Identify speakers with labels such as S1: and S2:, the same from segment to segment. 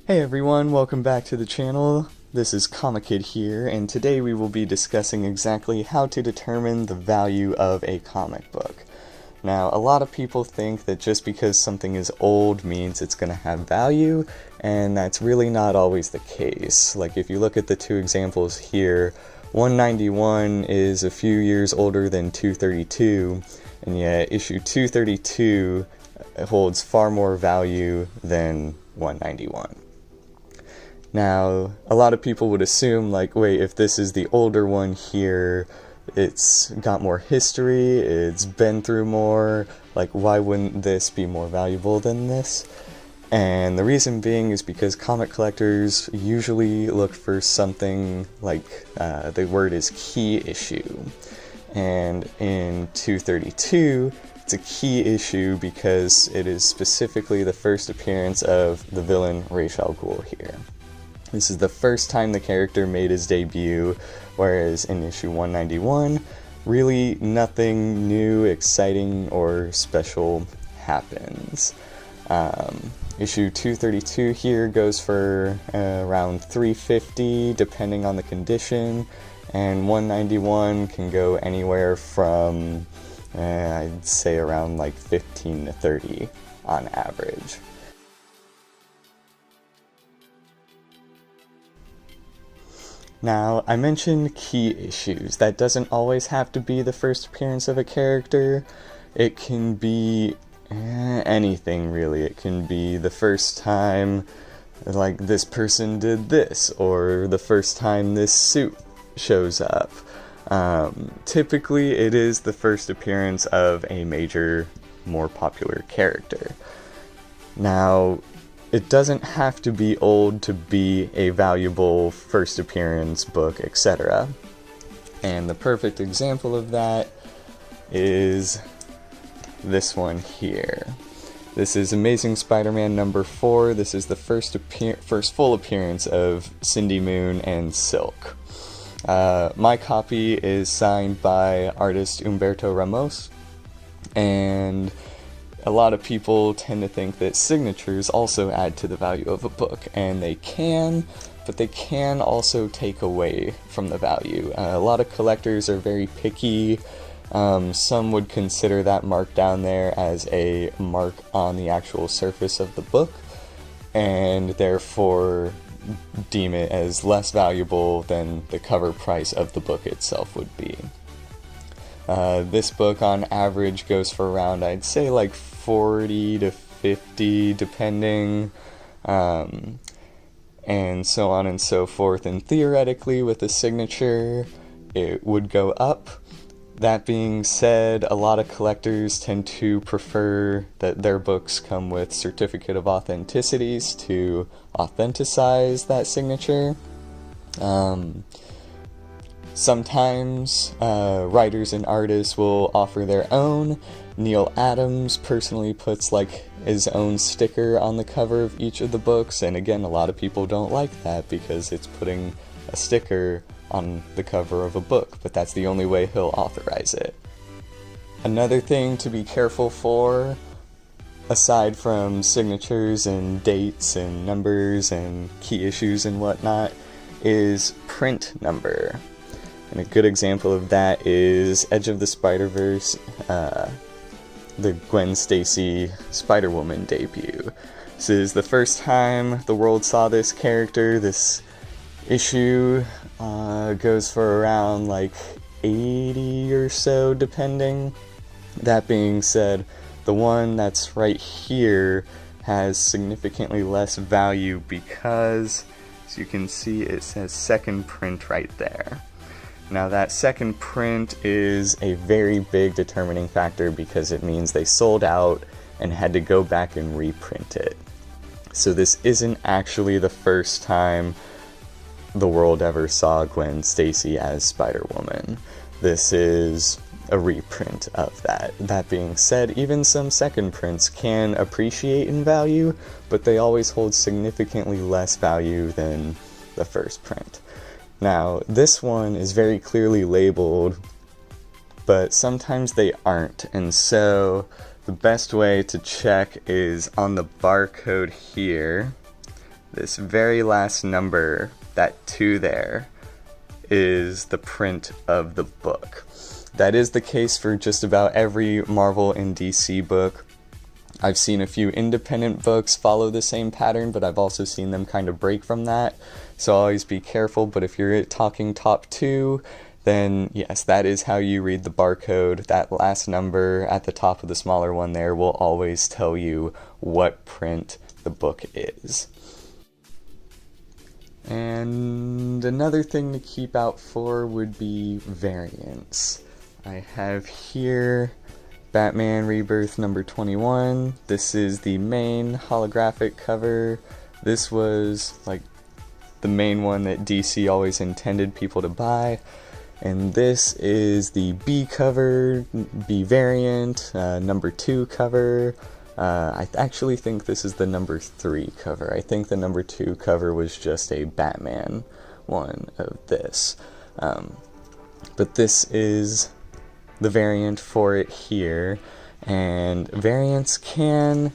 S1: Hey everyone, welcome back to the channel. This is Comic Kid here, and today we will be discussing exactly how to determine the value of a comic book. Now, a lot of people think that just because something is old means it's going to have value, and that's really not always the case. Like, if you look at the two examples here, 191 is a few years older than 232, and yet issue 232 holds far more value than 191. Now, a lot of people would assume, like, wait, if this is the older one here, it's got more history, it's been through more, like, why wouldn't this be more valuable than this? And the reason being is because comic collectors usually look for something like, the word is key issue. And in 232, it's a key issue because it is specifically the first appearance of the villain Ra's al Ghul here. This is the first time the character made his debut, whereas in issue 191, really nothing new, exciting, or special happens. Issue 232 here goes for around $350 depending on the condition, and 191 can go anywhere from, I'd say around like $15 to $30 on average. Now, I mentioned key issues. That doesn't always have to be the first appearance of a character. It can be anything, really. It can be the first time, like, this person did this, or the first time this suit shows up. Typically, it is the first appearance of a major, more popular character. Now, it doesn't have to be old to be a valuable first appearance book, etc. And the perfect example of that is this one here. This is Amazing Spider-Man number 4. This is the first full appearance of Cindy Moon and Silk. My copy is signed by artist Humberto Ramos, and a lot of people tend to think that signatures also add to the value of a book, and they can, but they can also take away from the value. A lot of collectors are very picky. Some would consider that mark down there as a mark on the actual surface of the book, and therefore deem it as less valuable than the cover price of the book itself would be. This book on average goes for around, I'd say, like $40 to $50 depending, and so on and so forth. And theoretically, with a signature, it would go up. That being said, a lot of collectors tend to prefer that their books come with certificate of authenticities to authenticize that signature. Sometimes writers and artists will offer their own. Neil Adams personally puts like his own sticker on the cover of each of the books, and again, a lot of people don't like that because it's putting a sticker on the cover of a book, but that's the only way he'll authorize it. Another thing to be careful for, aside from signatures and dates and numbers and key issues and whatnot, is print number. And a good example of that is Edge of the Spider-Verse, the Gwen Stacy Spider-Woman debut. This is the first time the world saw this character. This issue goes for around like $80 or so, depending. That being said, the one that's right here has significantly less value because, as you can see, it says second print right there. Now, that second print is a very big determining factor because it means they sold out and had to go back and reprint it. So this isn't actually the first time the world ever saw Gwen Stacy as Spider-Woman. This is a reprint of that. That being said, even some second prints can appreciate in value, but they always hold significantly less value than the first print. Now, this one is very clearly labeled, but sometimes they aren't, and so the best way to check is on the barcode here. this very last number, that 2 there, is the print of the book. That is the case for just about every Marvel and DC book. I've seen a few independent books follow the same pattern, but I've also seen them kind of break from that, so always be careful. But if you're talking top 2, then yes, that is how you read the barcode. That last number at the top of the smaller one there will always tell you what print the book is. And another thing to keep out for would be variants. I have here Batman Rebirth number 21. This is the main holographic cover. This was like the main one that DC always intended people to buy. And this is the B cover, B variant, number 2 cover. I actually think this is the number 3 cover. I think the number 2 cover was just a Batman one of this. But this is the variant for it here, and variants can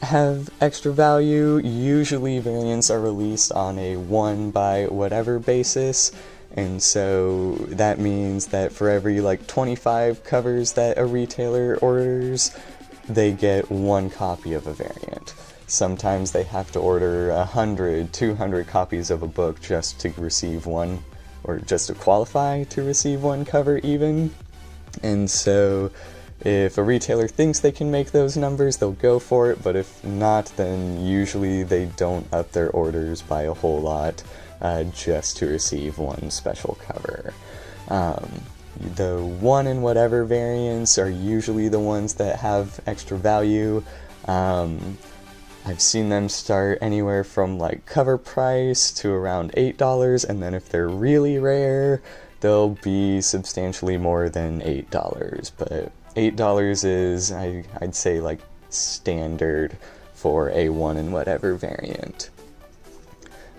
S1: have extra value. Usually variants are released on a 1 by whatever basis, and so that means that for every like 25 covers that a retailer orders, they get 1 copy of a variant. Sometimes they have to order 100, 200 copies of a book just to receive one, or just to qualify to receive 1 cover even. And so if a retailer thinks they can make those numbers, they'll go for it, but if not, then usually they don't up their orders by a whole lot just to receive 1 special cover. The 1 and whatever variants are usually the ones that have extra value. I've seen them start anywhere from like cover price to around $8, and then if they're really rare, they'll be substantially more than $8, but $8 is, I'd say, like standard for a 1 and whatever variant.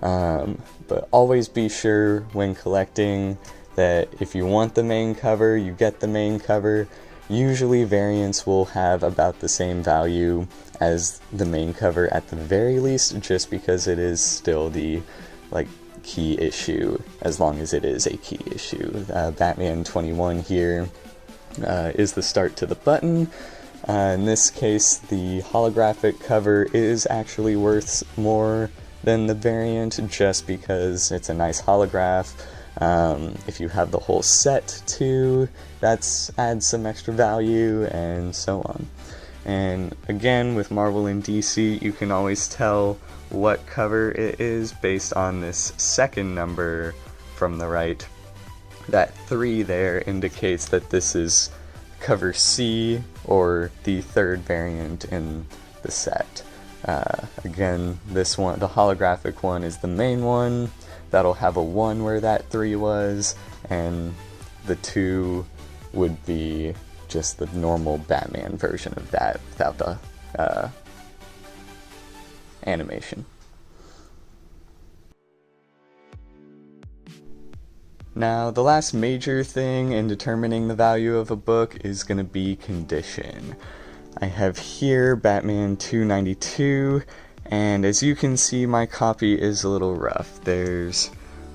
S1: But always be sure when collecting that if you want the main cover, you get the main cover. Usually variants will have about the same value as the main cover at the very least, just because it is still the like key issue, as long as it is a key issue. Batman 21 here is the start to the button. In this case, the holographic cover is actually worth more than the variant, just because it's a nice holograph. If you have the whole set too, that adds some extra value, and so on. And again, with Marvel and DC, you can always tell what cover it is based on this second number from the right. That 3 there indicates that this is cover C, or the 3rd variant in the set. Again, this one, the holographic one, is the main one. That'll have a 1 where that 3 was, and the 2 would be just the normal Batman version of that without the animation. Now, the last major thing in determining the value of a book is going to be condition. I have here Batman 292, and as you can see, my copy is a little rough. There's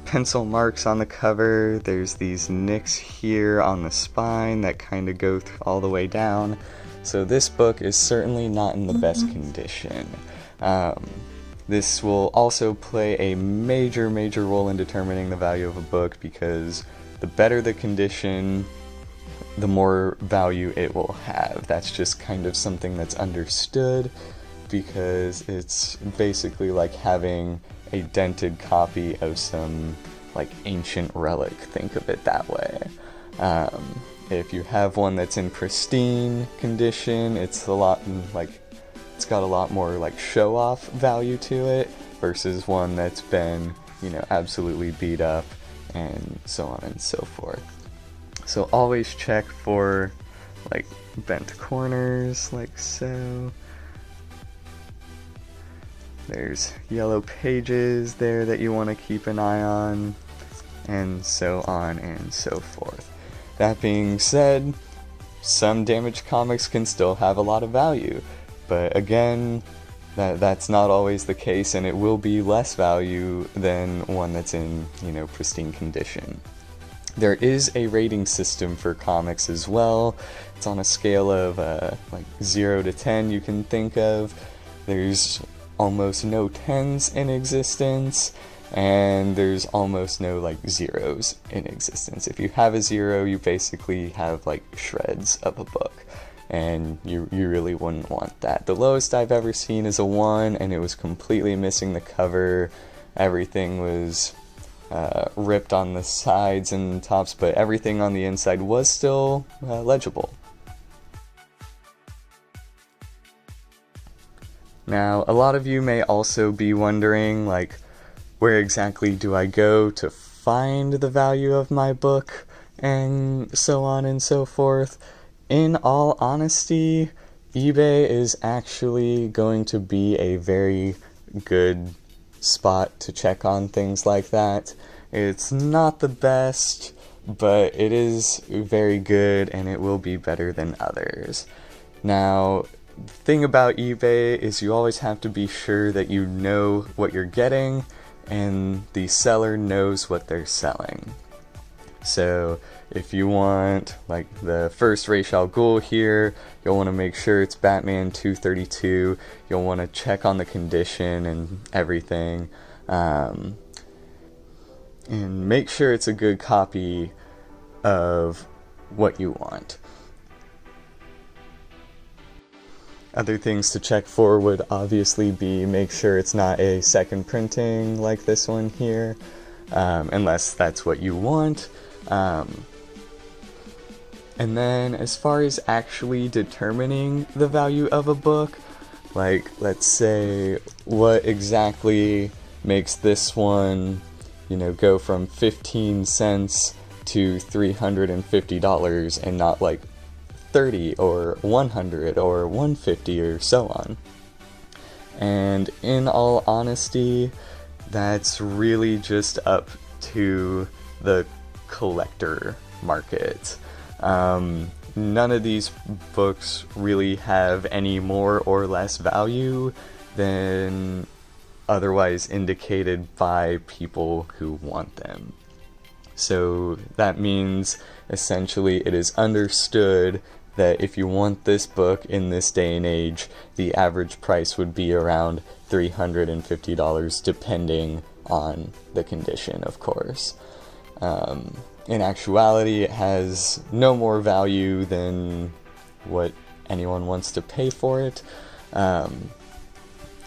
S1: pencil marks on the cover, there's these nicks here on the spine that kind of go all the way down, so this book is certainly not in the best condition. This will also play a major role in determining the value of a book, because the better the condition, the more value it will have. That's just kind of something that's understood, because it's basically like having a dented copy of some like ancient relic. Think of it that way. If you have one that's in pristine condition, it's got a lot more like show-off value to it, versus one that's been, absolutely beat up, and so on and so forth. So always check for like bent corners, like so. There's yellow pages there that you want to keep an eye on, and so on and so forth. That being said, some damaged comics can still have a lot of value, but again, That's not always the case, and it will be less value than one that's in, pristine condition. There is a rating system for comics as well. It's on a scale of like 0 to 10 you can think of. There's almost no 10s in existence, and there's almost no like zeros in existence. If you have a 0, you basically have like shreds of a book, and you really wouldn't want that. The lowest I've ever seen is a 1, and it was completely missing the cover. Everything was ripped on the sides and tops, but everything on the inside was still legible. Now, a lot of you may also be wondering, like, where exactly do I go to find the value of my book, and so on and so forth. In all honesty, eBay is actually going to be a very good spot to check on things like that. It's not the best, but it is very good, and it will be better than others. Now, the thing about eBay is you always have to be sure that you know what you're getting and the seller knows what they're selling. So if you want like the first Ra's al Ghul here, you'll want to make sure it's Batman 232. You'll want to check on the condition and everything, and make sure it's a good copy of what you want. Other things to check for would obviously be make sure it's not a second printing like this one here, unless that's what you want. And then as far as actually determining the value of a book, like let's say what exactly makes this one, go from 15 cents to $350 and not like 30 or 100 or 150 or so on. And in all honesty, that's really just up to the collector market. None of these books really have any more or less value than otherwise indicated by people who want them. So that means essentially it is understood that if you want this book in this day and age, the average price would be around $350, depending on the condition, of course. In actuality, it has no more value than what anyone wants to pay for it.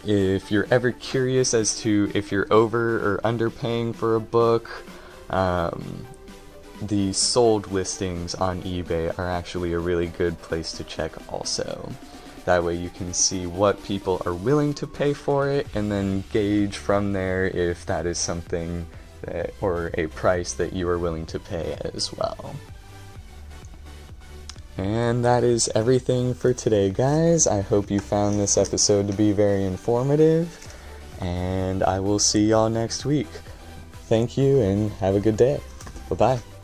S1: If you're ever curious as to if you're over or underpaying for a book, the sold listings on eBay are actually a really good place to check also. That way you can see what people are willing to pay for it and then gauge from there if that is something that, or a price that you are willing to pay as well. And that is everything for today, guys. I hope you found this episode to be very informative, and I will see y'all next week. Thank you and have a good day. Bye-bye.